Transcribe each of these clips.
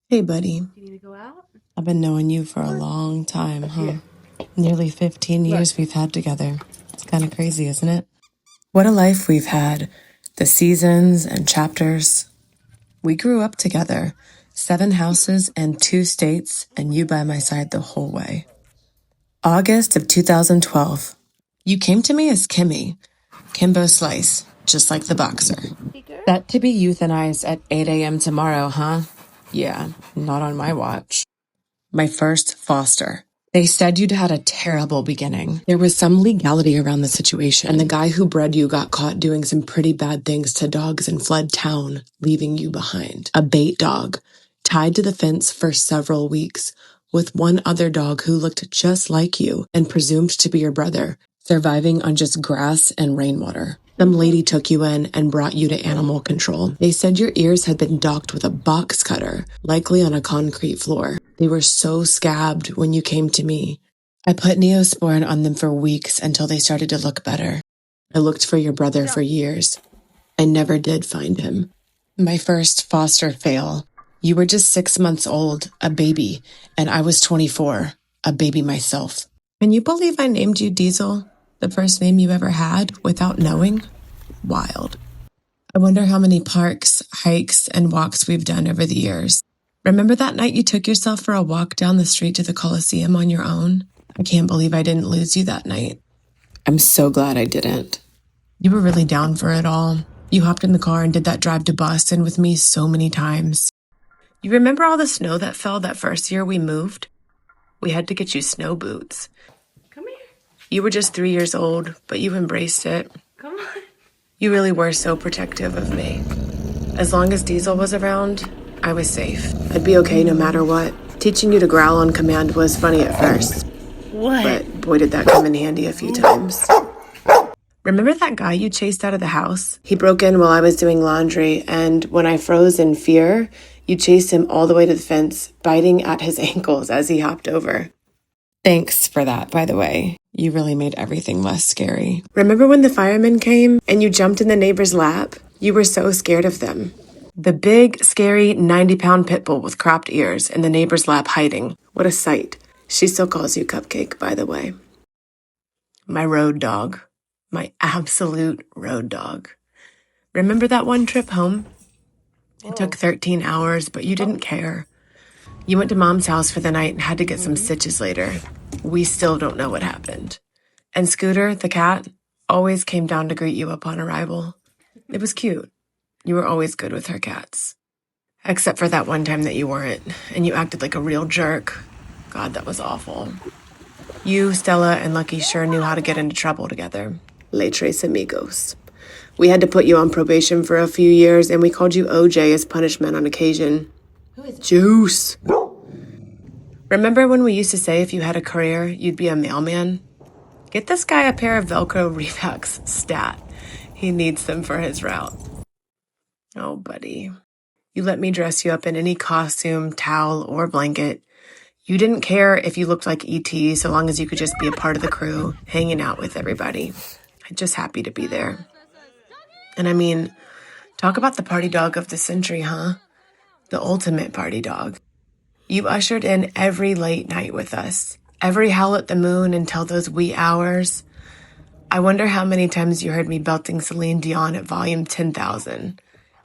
Hey, buddy. Do you need to go out? I've been knowing you for a long time, huh? Nearly 15 years we've had together. It's kind of crazy, isn't it? What a life we've had. The seasons and chapters. We grew up together. 7 houses and 2 states, and you by my side the whole way. August of 2012. You came to me as Kimmy. Kimbo Slice, just like the boxer. Set to be euthanized at 8 a.m. tomorrow, huh? Yeah, not on my watch. My first foster. They said you'd had a terrible beginning. There was some legality around the situation, and the guy who bred you got caught doing some pretty bad things to dogs and fled town, leaving you behind. A bait dog, tied to the fence for several weeks, with one other dog who looked just like you and presumed to be your brother, surviving on just grass and rainwater. Some lady took you in and brought you to animal control. They said your ears had been docked with a box cutter, likely on a concrete floor. They were so scabbed when you came to me. I put Neosporin on them for weeks until they started to look better. I looked for your brother for years. I never did find him. My first foster fail. You were just 6 months old, a baby, and I was 24, a baby myself. Can you believe I named you Diesel, the first name you ever had, without knowing? Wild. I wonder how many parks, hikes, and walks we've done over the years. Remember that night you took yourself for a walk down the street to the Coliseum on your own? I can't believe I didn't lose you that night. I'm so glad I didn't. You were really down for it all. You hopped in the car and did that drive to Boston with me so many times. You remember all the snow that fell that first year we moved? We had to get you snow boots. Come here. You were just 3 years old, but you embraced it. Come on. You really were so protective of me. As long as Diesel was around, I was safe. I'd be okay no matter what. Teaching you to growl on command was funny at first. What? But boy, did that come in handy a few times. Remember that guy you chased out of the house? He broke in while I was doing laundry, and when I froze in fear, you chased him all the way to the fence, biting at his ankles as he hopped over. Thanks for that, by the way. You really made everything less scary. Remember when the firemen came and you jumped in the neighbor's lap? You were so scared of them. The big, scary 90-pound pit bull with cropped ears in the neighbor's lap hiding. What a sight. She still calls you Cupcake, by the way. My road dog. My absolute road dog. Remember that one trip home? It took 13 hours, but you didn't care. You went to Mom's house for the night and had to get some stitches later. We still don't know what happened. And Scooter, the cat, always came down to greet you upon arrival. It was cute. You were always good with her cats. Except for that one time that you weren't, and you acted like a real jerk. God, that was awful. You, Stella, and Lucky sure knew how to get into trouble together. Les Tres Amigos. We had to put you on probation for a few years, and we called you OJ as punishment on occasion. Who is Juice. Remember when we used to say if you had a career, you'd be a mailman? Get this guy a pair of Velcro Reeboks, stat. He needs them for his route. Oh, buddy. You let me dress you up in any costume, towel, or blanket. You didn't care if you looked like E.T. so long as you could just be a part of the crew, hanging out with everybody. I'm just happy to be there. And I mean, talk about the party dog of the century, huh? The ultimate party dog. You ushered in every late night with us, every howl at the moon until those wee hours. I wonder how many times you heard me belting Celine Dion at volume 10,000.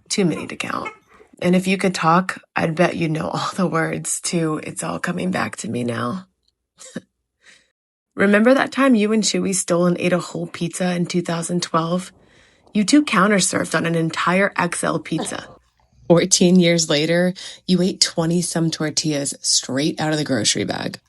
Too many to count. And if you could talk, I'd bet you'd know all the words to It's All Coming Back to Me Now. Remember that time you and Chewy stole and ate a whole pizza in 2012? You two counter-surfed on an entire XL pizza. 14 years later, you ate 20-some tortillas straight out of the grocery bag.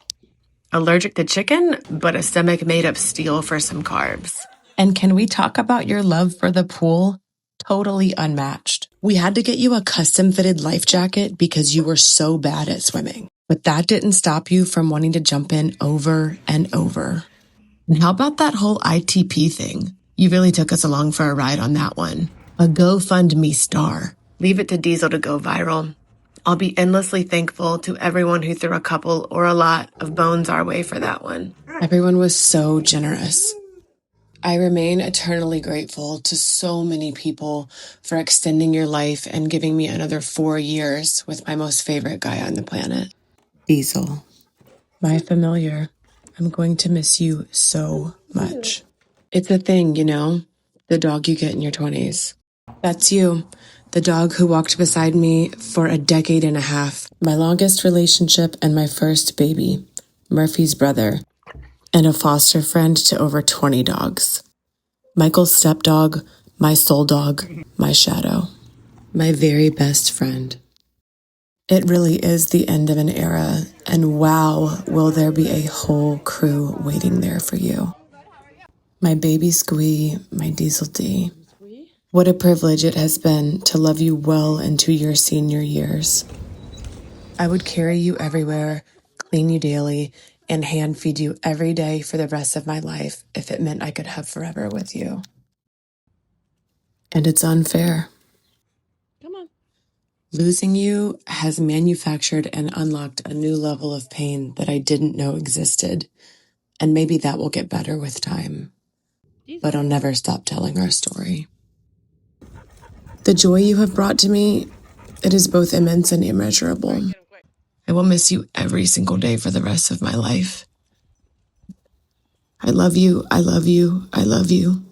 Allergic to chicken, but a stomach made of steel for some carbs. And can we talk about your love for the pool? Totally unmatched. We had to get you a custom-fitted life jacket because you were so bad at swimming. But that didn't stop you from wanting to jump in over and over. And how about that whole ITP thing? You really took us along for a ride on that one. A GoFundMe star. Leave it to Diesel to go viral. I'll be endlessly thankful to everyone who threw a couple or a lot of bones our way for that one. Everyone was so generous. I remain eternally grateful to so many people for extending your life and giving me another 4 years with my most favorite guy on the planet, Diesel. My familiar, I'm going to miss you so much. It's a thing, you know, the dog you get in your 20s. That's you, the dog who walked beside me for a decade and a half, my longest relationship and my first baby, Murphy's brother, and a foster friend to over 20 dogs. Michael's stepdog, my soul dog, my shadow, my very best friend. It really is the end of an era, and wow, will there be a whole crew waiting there for you. My baby Squee, my Diesel D. What a privilege it has been to love you well into your senior years. I would carry you everywhere, clean you daily, and hand feed you every day for the rest of my life if it meant I could have forever with you. And it's unfair. Come on. Losing you has manufactured and unlocked a new level of pain that I didn't know existed. And maybe that will get better with time. But I'll never stop telling our story. The joy you have brought to me, it is both immense and immeasurable. I will miss you every single day for the rest of my life. I love you, I love you, I love you.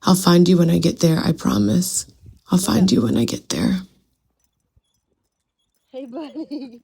I'll find you when I get there, I promise. I'll find you when I get there. Hey, buddy.